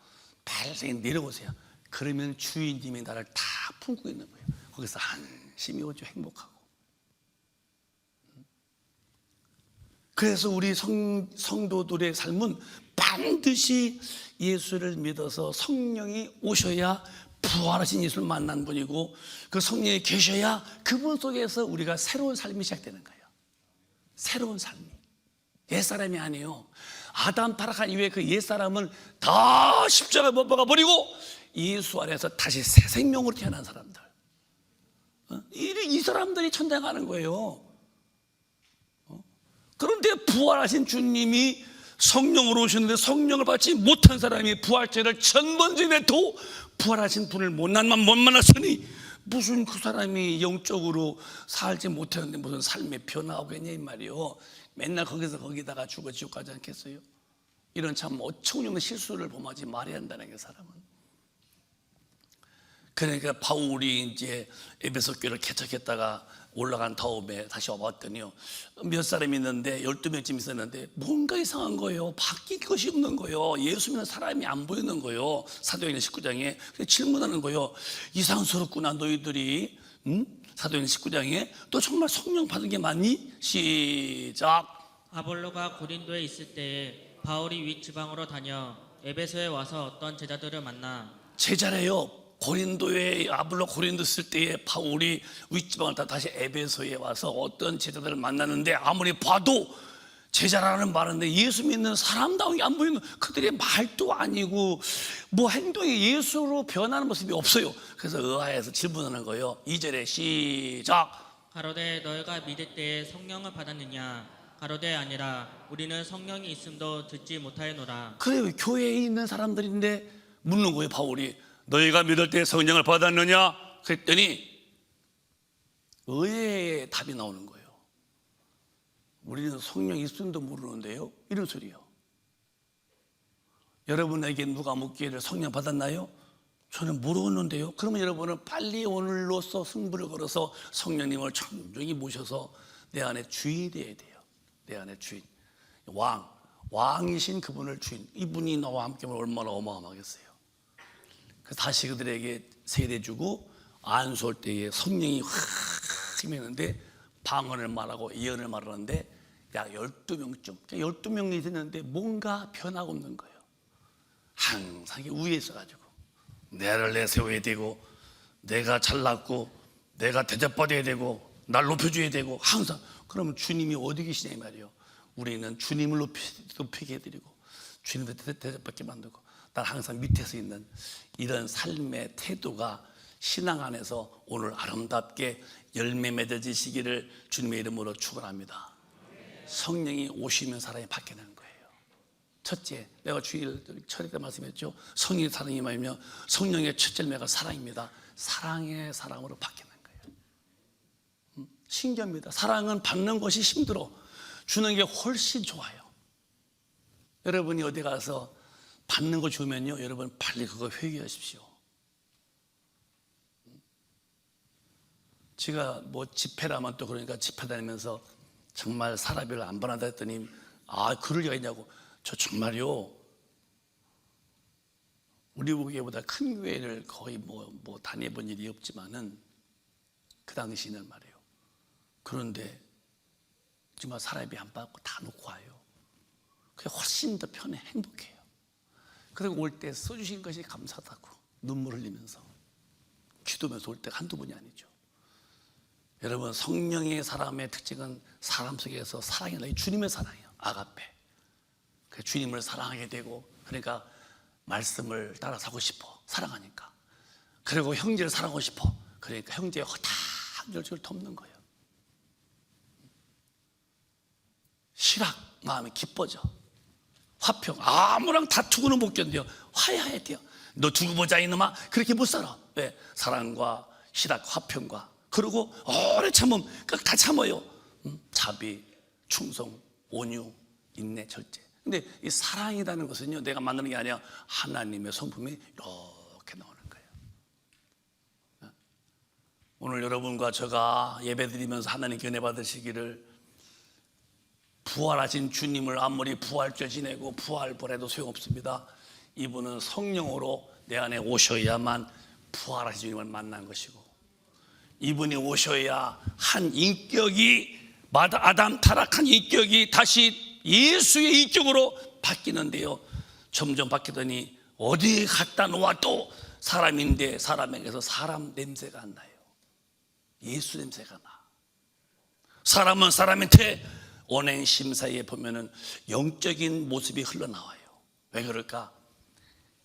발생이 내려오세요. 그러면 주인님이 나를 다 품고 있는 거예요. 거기서 안심이 오죠. 행복하고. 그래서 우리 성도들의 삶은 반드시 예수를 믿어서 성령이 오셔야 부활하신 예수를 만난 분이고, 그 성령이 계셔야 그분 속에서 우리가 새로운 삶이 시작되는 거예요. 새로운 삶이. 옛사람이 아니에요. 아담 타락한 이후에 그 옛사람은 다 십자가에 못 박아버리고 예수 안에서 다시 새 생명으로 태어난 사람들. 이 사람들이 천당에 가는 거예요. 그런데 부활하신 주님이 성령으로 오셨는데 성령을 받지 못한 사람이 부활죄를 천번지내도 부활하신 분을 못 만났으니 무슨 그 사람이 영적으로 살지 못했는데 무슨 삶의 변화가 오겠냐 이 말이요. 맨날 거기다가 죽어 지옥 가지 않겠어요? 이런 참 어처구니없는 실수를 범하지 말아야 한다는 게 사람은. 그러니까 바울이 이제 에베소 교회를 개척했다가 올라간 다음에 다시 와봤더니요, 몇 사람이 있는데 12명쯤 있었는데 뭔가 이상한 거예요. 바뀔 것이 없는 거예요. 예수 믿는 사람이 안 보이는 거예요. 사도행전 19장에 질문하는 거예요. 이상스럽구나 너희들이. 사도행전 19장에 또 정말 성령 받은 게 맞니? 시작. 아볼로가 고린도에 있을 때에 바울이 윗지방으로 다녀 에베소에 와서 어떤 제자들을 만나. 제자래요. 고린도에 아볼로 고린도 쓸 때에 바울이 윗지방을 다 다시 에베소에 와서 어떤 제자들을 만나는데 아무리 봐도 제자라는 말인데 예수 믿는 사람다운 게 안 보이는, 그들의 말도 아니고 뭐 행동이 예수로 변하는 모습이 없어요. 그래서 의아해서 질문하는 거예요. 2절에 시작. 가로되 너희가 믿을 때에 성령을 받았느냐. 가로되 아니라 우리는 성령이 있음도 듣지 못하였노라. 그래요. 교회에 있는 사람들인데 묻는 거예요. 바울이 너희가 믿을 때 성령을 받았느냐? 그랬더니 의외의 답이 나오는 거예요. 우리는 성령 있음도 모르는데요. 이런 소리요. 여러분에게 누가 묻기를 성령 받았나요? 저는 모르겠는데요. 그러면 여러분은 빨리 오늘로써 승부를 걸어서 성령님을 청중히 모셔서 내 안에 주인이 되어야 돼요. 내 안에 주인, 왕이신 그분을 주인, 이분이 나와 함께 하면 얼마나 어마어마하겠어요. 그래서 다시 그들에게 세례주고 안수할 때에 성령이 확 임했는데 방언을 말하고 예언을 말하는데 약 12명쯤, 12명이 됐는데 뭔가 변화가 없는 거예요. 항상 위에 있어가지고 나를 내세워야 되고 내가 잘났고 내가 대접받아야 되고 날 높여줘야 되고 항상. 그러면 주님이 어디 계시냐 이 말이에요. 우리는 주님을 높이게 해드리고 주님을 대접받게 만들고 난 항상 밑에서 있는 이런 삶의 태도가 신앙 안에서 오늘 아름답게 열매 맺어지시기를 주님의 이름으로 축원합니다. 성령이 오시면 사람이 바뀌는 거예요. 첫째, 내가 주일 철회 때 말씀했죠. 성령의 사랑이 말이며 성령의 첫째 열매가 사랑입니다. 사랑의 사람으로 바뀌는 거예요. 신기합니다. 사랑은 받는 것이 힘들어. 주는 게 훨씬 좋아요. 여러분이 어디 가서 받는 거 주면요, 여러분 빨리 그거 회개하십시오. 제가 뭐 집회라면 또 그러니까 집회 다니면서 정말 사람을 안 받는다 했더니 그럴 리가 있냐고. 저 정말요, 우리 교회보다 큰 교회를 거의 뭐 다녀본 일이 없지만은 그 당시는 말이에요. 그런데 정말 사람이 안 받고 다 놓고 와요. 그게 훨씬 더 편해, 행복해요. 그리고 올 때 써주신 것이 감사하다고 눈물 흘리면서 기도면서 올 때가 한두 번이 아니죠. 여러분, 성령의 사람의 특징은 사람 속에서 사랑이 나요. 주님의 사랑이에요. 아가페. 그래서 주님을 사랑하게 되고, 그러니까 말씀을 따라 사고 싶어. 사랑하니까. 그리고 형제를 사랑하고 싶어. 그러니까 형제의 허다한 열정을 덮는 거예요. 실학, 마음이 기뻐져. 화평, 아무랑 다투고는 못 견뎌요. 화해해야 돼요. 너 두고 보자 이놈아. 그렇게 못 살아. 왜? 사랑과 실학, 화평과, 그리고 오래 참음, 다 참아요. 자비, 충성, 온유, 인내, 절제. 근데 이 사랑이라는 것은요, 내가 만드는 게 아니라 하나님의 성품이 이렇게 나오는 거예요. 오늘 여러분과 제가 예배드리면서 하나님께 은혜 받으시기를, 부활하신 주님을 아무리 부활절 지내고 부활보래도 소용없습니다. 이분은 성령으로 내 안에 오셔야만 부활하신 주님을 만난 것이고, 이분이 오셔야 한 인격이, 아담 타락한 인격이 다시 예수의 인격으로 바뀌는데요, 점점 바뀌더니 어디 갖다 놓아도 사람인데 사람에게서 사람 냄새가 안 나요. 예수 냄새가 나. 사람은 사람한테 언행 심사에 보면은 영적인 모습이 흘러나와요. 왜 그럴까?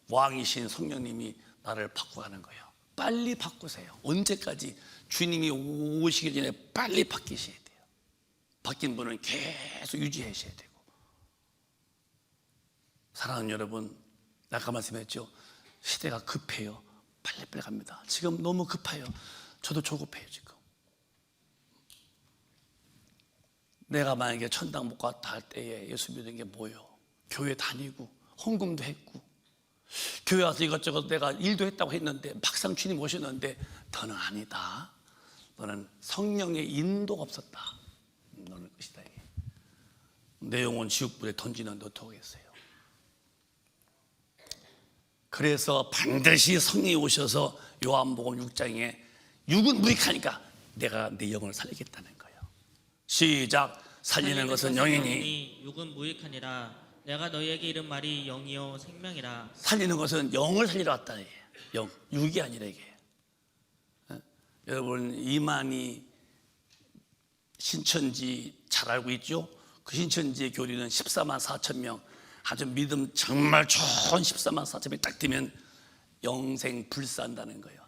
왕이신 성령님이 나를 바꿔가는 거예요. 빨리 바꾸세요. 언제까지? 주님이 오시기 전에 빨리 바뀌셔야 돼요. 바뀐 분은 계속 유지하셔야 되고. 사랑하는 여러분, 아까 말씀했죠. 시대가 급해요. 빨리빨리 갑니다. 지금 너무 급해요. 저도 조급해요 지금. 내가 만약에 천당 못 갔다 할 때에 예수 믿은 게 뭐예요? 교회 다니고 헌금도 했고 교회 와서 이것저것 내가 일도 했다고 했는데 막상 주님 오셨는데 너는 아니다. 너는 성령의 인도가 없었다. 너는 끝이다. 내 영혼 지옥불에 던지는데 어떡하겠어요. 그래서 반드시 성령이 오셔서 요한복음 6장에 육은 무익하니까 내가 내 영혼을 살리겠다는 거예요. 시작. 살리는 것은 영이니 육은 무익하니라. 내가 너희에게 이른 말이 영이요 생명이라. 살리는 것은 영을 살리러 왔다. 영, 육이 아니라 이게. 여러분 이만희 신천지 잘 알고 있죠? 그 신천지의 교리는 14만 4천 명 아주 믿음 정말 좋은 14만 4천 명이 딱 되면 영생 불사한다는 거예요.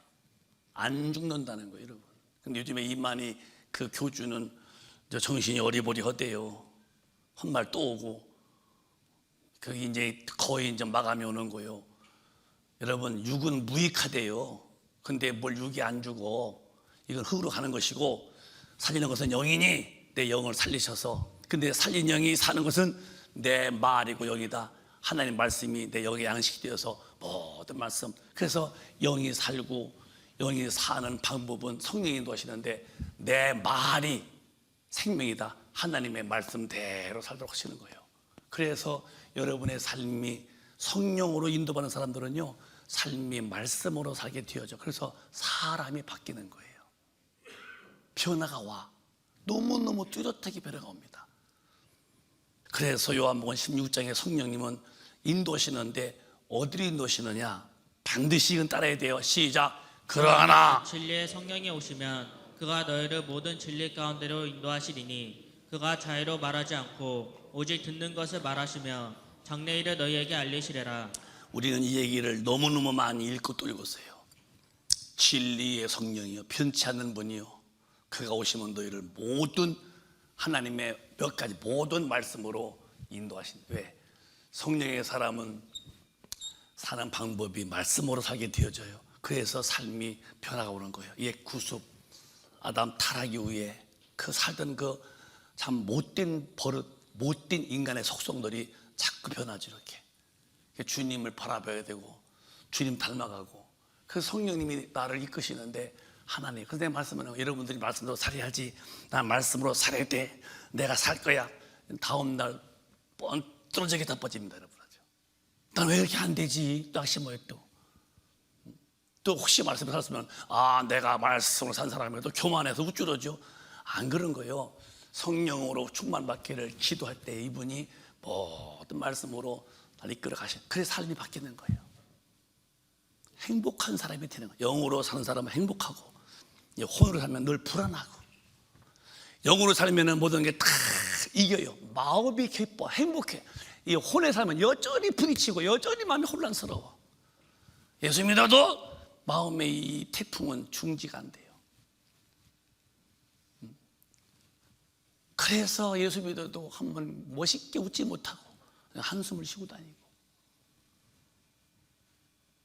안 죽는다는 거예요, 여러분. 근데 요즘에 이만희 그 교주는 정신이 어리버리하대요. 헛말 또 오고 그게 이제 거의 이제 마감이 오는 거예요. 여러분 육은 무익하대요. 근데 뭘 육이 안 죽어. 이건 흙으로 가는 것이고 살리는 것은 영이니 내 영을 살리셔서 근데 살린 영이 사는 것은 내 말이고 영이다. 하나님 말씀이 내 영의 양식이 되어서 모든 말씀. 그래서 영이 살고 영이 사는 방법은 성령이 인도하시는데 내 말이 생명이다. 하나님의 말씀대로 살도록 하시는 거예요. 그래서 여러분의 삶이 성령으로 인도받는 사람들은요 삶이 말씀으로 살게 되어져. 그래서 사람이 바뀌는 거예요. 변화가 와. 너무너무 뚜렷하게 변화가 옵니다. 그래서 요한복음 16장에 성령님은 인도하시는데 어디로 인도하시느냐? 반드시 이건 따라야 돼요. 시작. 그러나 진리의 성령이 오시면 그가 너희를 모든 진리 가운데로 인도하시리니 그가 자의로 말하지 않고 오직 듣는 것을 말하시며 장래일을 너희에게 알리시리라. 우리는 이 얘기를 너무너무 많이 읽고 또 읽었어요. 진리의 성령이요 변치 않는 분이요 그가 오시면 너희를 모든 하나님의 몇 가지 모든 말씀으로 인도하신다. 왜? 성령의 사람은 사는 방법이 말씀으로 살게 되어져요. 그래서 삶이 변화가 오는 거예요. 옛 구습 아담 타락 이후에 그 살던 그 참 못된 버릇 못된 인간의 속성들이 자꾸 변하죠. 이렇게 주님을 바라봐야 되고 주님 닮아가고 그 성령님이 나를 이끄시는데 하나님 그래서 내 말씀은 여러분들이 말씀으로 살아야지 나 말씀으로 살아야 돼 내가 살 거야 다음날 뻔 떨어지게 다 빠집니다. 여러분 난 왜 이렇게 안 되지 또 악심어요. 또 혹시 말씀을 살았으면 아 내가 말씀으로 산 사람이 또 교만해서 우쭐어져. 안 그런 거예요. 성령으로 충만받기를 기도할 때 이분이 모든 말씀으로 날 이끌어 가신 그래서 삶이 바뀌는 거예요. 행복한 사람이 되는 거예요. 영으로 사는 사람은 행복하고 혼으로 살면 늘 불안하고 영으로 살면 모든 게 다 이겨요. 마음이 기뻐 행복해. 이 혼에 살면 여전히 부딪히고 여전히 마음이 혼란스러워. 예수 믿어도 마음의 이 태풍은 중지가 안 돼요. 그래서 예수 믿어도 한번 멋있게 웃지 못하고 한숨을 쉬고 다니고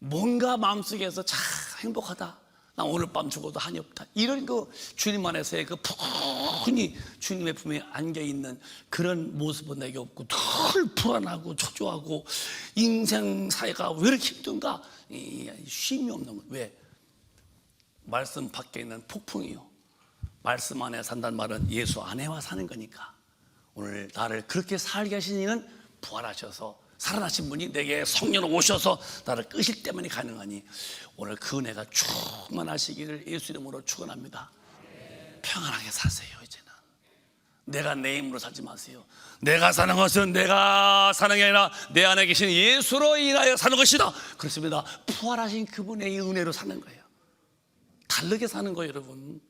뭔가 마음속에서 참 행복하다. 나 오늘 밤 죽어도 한이 없다. 이런 그 주님 안에서의 그 푸근히 주님의 품에 안겨있는 그런 모습은 내게 없고 늘 불안하고 초조하고 인생 사회가 왜 이렇게 힘든가 쉼이 없는 거예요. 왜? 말씀 밖에 있는 폭풍이요. 말씀 안에 산다는 말은 예수 안에와 사는 거니까 오늘 나를 그렇게 살게 하신 이는 부활하셔서 살아나신 분이 내게 성령 오셔서 나를 끄실 때문에 가능하니 오늘 그 은혜가 충만하시기를 예수 이름으로 축원합니다. 평안하게 사세요. 이제는 내가 내 힘으로 살지 마세요. 내가 사는 것은 내가 사는 게 아니라 내 안에 계신 예수로 인하여 사는 것이다. 그렇습니다. 부활하신 그분의 이 은혜로 사는 거예요. 다르게 사는 거예요. 여러분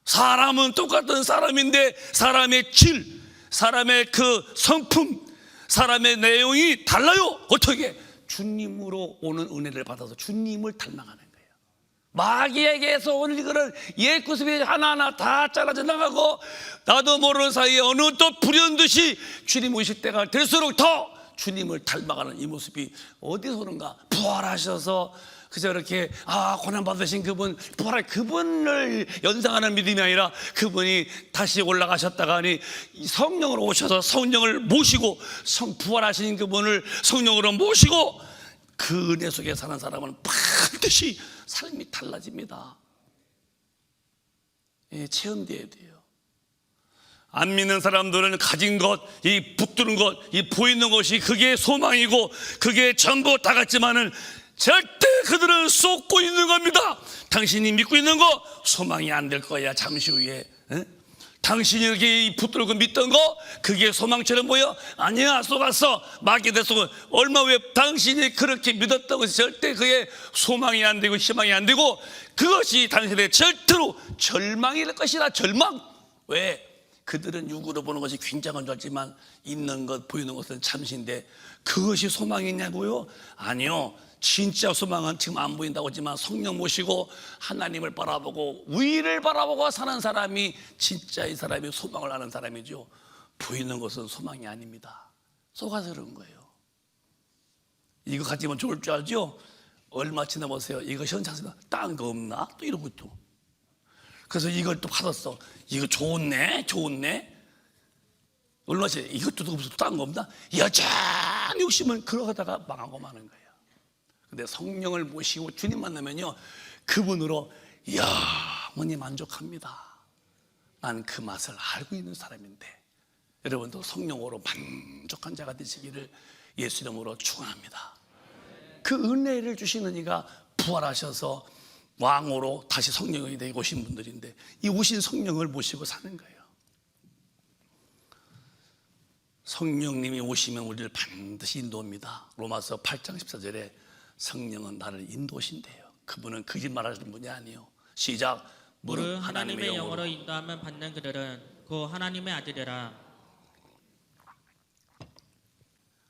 사람은 똑같은 사람인데 사람의 질 사람의 그 성품 사람의 내용이 달라요. 어떻게? 주님으로 오는 은혜를 받아서 주님을 닮아가는 거예요. 마귀에게서 오늘 이거를 옛 구습이 하나하나 다 잘라져 나가고 나도 모르는 사이에 어느 또 불현듯이 주님 오실 때가 될수록 더 주님을 닮아가는 이 모습이 어디서 오는가? 부활하셔서 그저 이렇게 고난 받으신 그분, 부활 그분을 연상하는 믿음이 아니라 그분이 다시 올라가셨다가니 성령으로 오셔서 성령을 모시고 부활하신 그분을 성령으로 모시고 그 은혜 속에 사는 사람은 반드시 삶이 달라집니다. 예, 체험돼야 돼요. 안 믿는 사람들은 가진 것, 이 붙드는 것, 이 보이는 것이 그게 소망이고 그게 전부 다 같지만은 절대 그들은 쏟고 있는 겁니다. 당신이 믿고 있는 거 소망이 안 될 거야. 잠시 후에 당신이 이렇게 붙들고 믿던 거 그게 소망처럼 보여? 아니야, 속았어. 마귀에 대해서 얼마 후에 당신이 그렇게 믿었다고 해서 절대 그게 소망이 안 되고 희망이 안 되고 그것이 당신의 절대로 절망이 될 것이다. 절망. 왜? 그들은 육으로 보는 것이 굉장한 줄 알지만 있는 것 보이는 것은 잠시인데 그것이 소망이냐고요? 아니요. 진짜 소망은 지금 안 보인다고 하지만 성령 모시고 하나님을 바라보고 위를 바라보고 사는 사람이 진짜 이 사람이 소망을 아는 사람이죠. 보이는 것은 소망이 아닙니다. 속아서 그런 거예요. 이거 가지면 좋을 줄 알죠? 얼마 지나보세요. 이거 현장에서 딴 거 없나? 또 이러고 또. 그래서 이걸 또 받았어. 이거 좋네. 얼마 전에 이것도 무슨 딴 거 없나? 여전히 욕심은 그러다가 망하고 마는 거예요. 근데 성령을 모시고 주님 만나면요 그분으로 영원히 만족합니다. 난 그 맛을 알고 있는 사람인데 여러분도 성령으로 만족한 자가 되시기를 예수 이름으로 축원합니다. 그 은혜를 주시는 이가 부활하셔서 왕으로 다시 성령이 되고 오신 분들인데 이 오신 성령을 모시고 사는 거예요. 성령님이 오시면 우리를 반드시 인도합니다. 로마서 8장 14절에 성령은 나를 인도하신대요. 그분은 거짓말 하시는 분이 아니에요. 시작. 무릇 하나님의 영으로 인도함을 받는 그들은 그 하나님의 아들이라.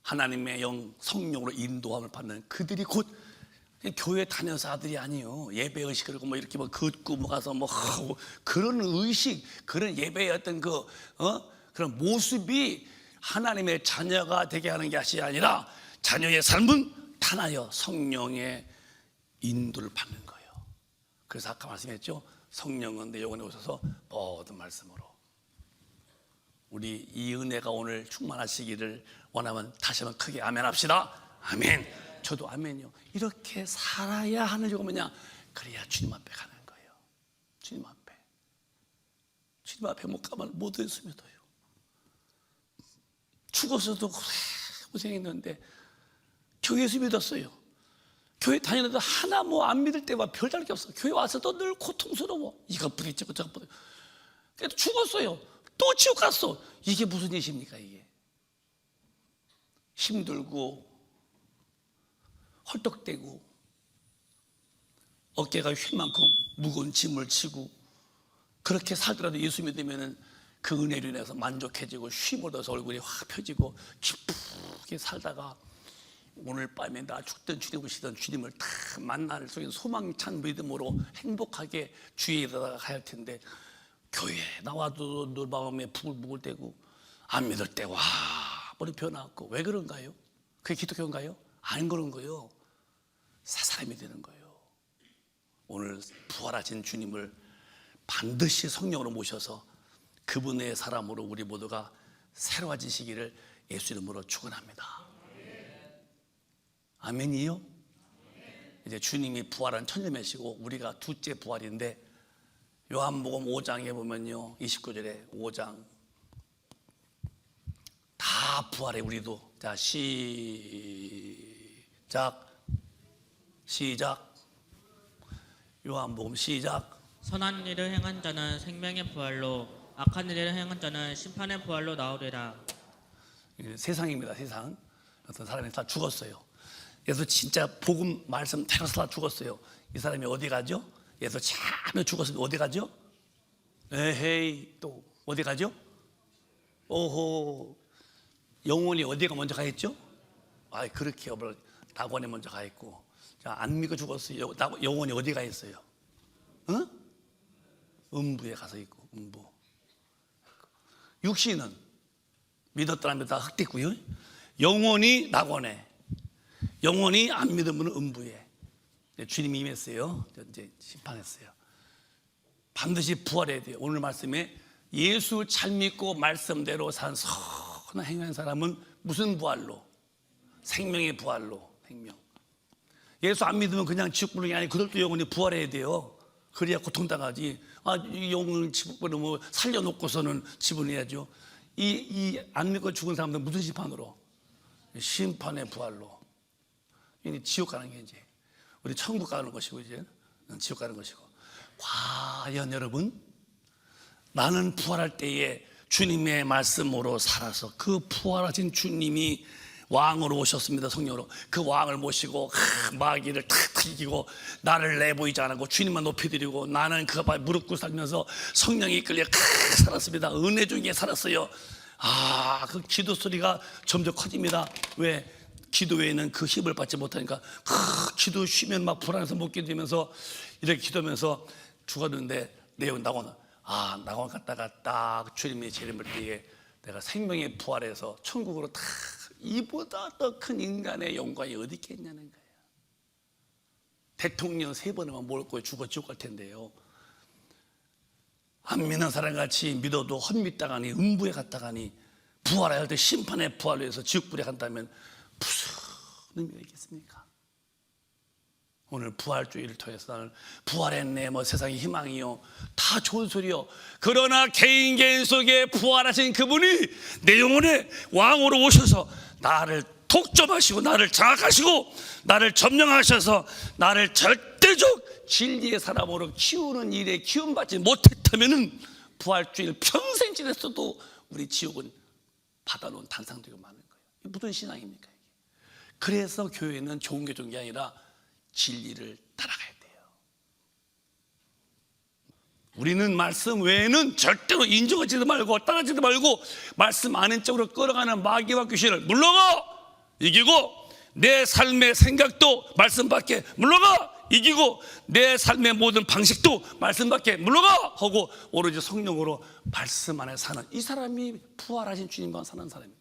하나님의 영 성령으로 인도함을 받는 그들이 곧 교회 다녀서 아들이 아니에요. 예배 의식 그리고 뭐 이렇게 뭐 걷고 뭐 가서 뭐 하고 그런 의식 그런 예배의 어떤 그런 모습이 하나님의 자녀가 되게 하는 것이 아니라 자녀의 삶은 단하여 성령의 인도를 받는 거예요. 그래서 아까 말씀했죠. 성령은 내 영혼에 오셔서 모든 말씀으로 우리 이 은혜가 오늘 충만하시기를 원하면 다시 한번 크게 아멘 합시다. 아멘. 저도 아멘이요. 이렇게 살아야 하는 이유가 뭐냐? 그래야 주님 앞에 가는 거예요. 주님 앞에 못 가면 못 했습니다요. 죽었어도 고생했는데 교회에서 믿었어요. 교회 다니는데 하나 뭐 안 믿을 때와 별다를 게 없어. 교회 와서도 늘 고통스러워. 이거 부딪히고 저거 부딪히고. 그래도 죽었어요. 또 지옥 갔어. 이게 무슨 일입니까 이게? 힘들고 헐떡대고 어깨가 휠 만큼 무거운 짐을 지고 그렇게 살더라도 예수 믿으면 그 은혜로 인해서 만족해지고 쉼을 얻어서 얼굴이 확 펴지고 기쁘게 살다가 오늘 밤에 나 죽든 주님 오시던 주님을 다 만날 속에 소망찬 믿음으로 행복하게 주에 이르다가 가야 할 텐데 교회에 나와도 늘 마음에 부글부글대고 안 믿을 때 와 머리 변화갖고 왜 그런가요? 그게 기독교인가요? 안 그런 거예요. 새 사람이 되는 거예요. 오늘 부활하신 주님을 반드시 성령으로 모셔서 그분의 사람으로 우리 모두가 새로워지시기를 예수 이름으로 축원합니다. 아멘이요? 이제 주님이 부활한 천년매시고 우리가 둘째 부활인데 요한복음 5장에 보면요 29절에 5장 다 부활해. 우리도 자 시작 요한복음 시작. 선한 일을 행한 자는 생명의 부활로 악한 일을 행한 자는 심판의 부활로 나오리라. 세상입니다. 세상. 어떤 사람이 다 죽었어요. 그래서 진짜 복음 말씀 태어나서 다 죽었어요. 이 사람이 어디 가죠? 그래서 참 죽었으면 어디 가죠? 에헤이 또 어디 가죠? 오호 영혼이 어디가 먼저 가 있죠? 아 그렇게 낙원에 먼저 가 있고 자, 안 믿고 죽었어요. 영혼이 어디 가 있어요? 응? 음부에 가서 있고 음부. 육신은 믿었다 안 믿었다 흑됐고요. 영혼이 낙원에 영혼이 안 믿으면 음부에. 주님이 임했어요. 이제 심판했어요. 반드시 부활해야 돼요. 오늘 말씀에 예수 잘 믿고 말씀대로 산 선한 행한 사람은 무슨 부활로? 생명의 부활로. 생명. 예수 안 믿으면 그냥 지옥불이 아니 그들도 영혼이 부활해야 돼요. 그래야 고통당하지. 이 영혼을 지옥불에 뭐 살려놓고서는 지분해야죠. 이 안 믿고 죽은 사람들은 무슨 심판으로? 심판의 부활로. 이제 지옥 가는 게 이제 우리 천국 가는 것이고 이제 지옥 가는 것이고. 과연 여러분, 나는 부활할 때에 주님의 말씀으로 살아서 그 부활하신 주님이 왕으로 오셨습니다. 성령으로 그 왕을 모시고 마귀를 탁 이기고 나를 내보이지 않고 주님만 높이드리고 나는 그 앞에 무릎 꿇고 살면서 성령이 이끌려 살았습니다. 은혜 중에 살았어요. 그 기도 소리가 점점 커집니다. 왜? 기도 외에는 그 힘을 받지 못하니까 기도 쉬면 막 불안해서 못 기도하면서 이렇게 기도하면서 죽었는데 내용 나고는 낙원 갔다가 딱 주님의 재림을 때에 내가 생명의 부활해서 천국으로 다 이보다 더 큰 인간의 영광이 어디 있겠냐는 거예요. 대통령 3번에만 몰고 죽어 지옥 갈 텐데요. 안 믿는 사람같이 믿어도 헛믿다가니 음부에 갔다가니 부활할 때 심판의 부활로 해서 지옥불에 간다면 무슨 의미가 있겠습니까? 오늘 부활주의를 통해서 나는 부활했네, 뭐 세상의 희망이요, 다 좋은 소리요. 그러나 개인 속에 부활하신 그분이 내 영혼의 왕으로 오셔서 나를 독점하시고 나를 장악하시고 나를 점령하셔서 나를 절대적 진리의 사람으로 키우는 일에 키움받지 못했다면 부활주의를 평생 지냈어도 우리 지옥은 받아놓은 단상되고 마는 거예요. 이게 무슨 신앙입니까? 이게? 그래서 교회는 좋은 게 좋은 게 아니라 진리를 따라가야 돼요. 우리는 말씀 외에는 절대로 인정하지도 말고 따라하지도 말고 말씀 아닌 쪽으로 끌어가는 마귀와 귀신을 물러가 이기고 내 삶의 생각도 말씀 밖에 물러가 이기고 내 삶의 모든 방식도 말씀 밖에 물러가 하고 오로지 성령으로 말씀 안에 사는 이 사람이 부활하신 주님과 사는 사람이죠.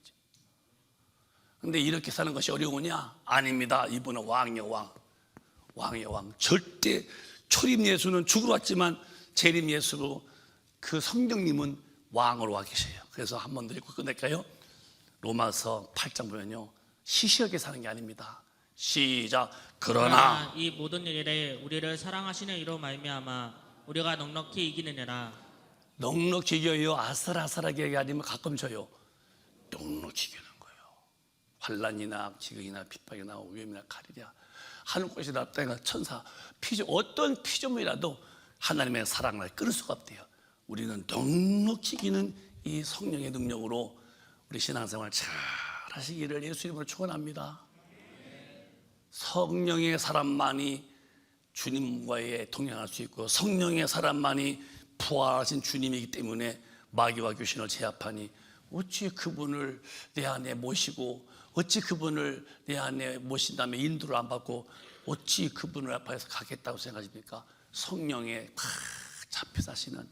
그런데 이렇게 사는 것이 어려우냐? 아닙니다. 이분은 왕이요 왕. 왕이요 왕. 절대 초림 예수는 죽으러 왔지만 재림 예수로 그 성령님은 왕으로 와 계세요. 그래서 한 번 더 읽고 끝낼까요? 로마서 8장 보면요, 시시하게 사는 게 아닙니다. 시작. 그러나 이 모든 일에 우리를 사랑하시는 이로 말미암아 우리가 넉넉히 이기느니라. 넉넉히 이겨요. 아슬아슬하게 아니면 가끔 져요. 넉넉히 이기는 거예요. 환난이나 지경이나 핍박이나 위험이나 칼이랴 하늘 곳이나 땅이나 천사 피조 어떤 피조물이라도 하나님의 사랑을 끊을 수가 없대요. 우리는 넉넉히 이기는 이 성령의 능력으로 우리 신앙생활 잘 하시기를 예수님으로 축원합니다. 성령의 사람만이 주님과의 동행할 수 있고 성령의 사람만이 부활하신 주님이기 때문에 마귀와 귀신을 제압하니 어찌 그분을 내 안에 모시고 어찌 그분을 내 안에 모신 다음에 인도를 안 받고 어찌 그분을 앞에서 가겠다고 생각하십니까? 성령에 팍 잡혀 사시는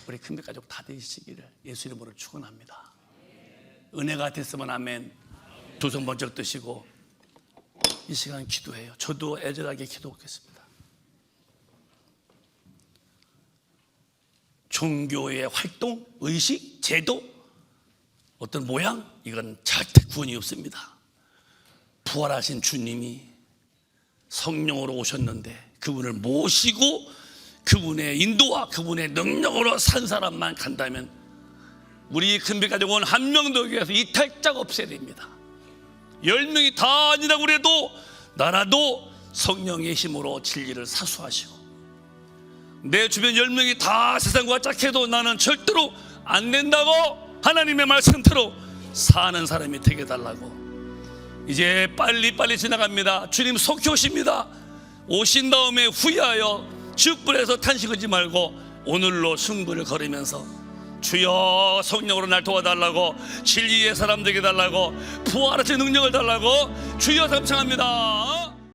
우리 큰배 가족 다 되시기를 예수 이름으로 축원합니다. 은혜가 됐으면 아멘. 두 손 번쩍 드시고 이 시간 기도해요. 저도 애절하게 기도하겠습니다. 종교의 활동, 의식, 제도, 어떤 모양, 이건 절대 구원이 없습니다. 부활하신 주님이 성령으로 오셨는데 그분을 모시고 그분의 인도와 그분의 능력으로 산 사람만 간다면 우리 큰배 가족은 한 명도 교회에서 이탈자가 없어야 됩니다. 10명이 다 아니라고 그래도 나라도 성령의 힘으로 진리를 사수하시고 내 주변 10명이 다 세상과 짝해도 나는 절대로 안 된다고 하나님의 말씀대로 사는 사람이 되게 달라고. 이제 빨리빨리 지나갑니다. 주님 속히 오십니다. 오신 다음에 후회하여 지옥불에서 탄식하지 말고 오늘로 승부를 걸으면서 주여 성령으로 날 도와달라고, 진리의 사람 되게 달라고, 부활하신 능력을 달라고 주여 감청합니다.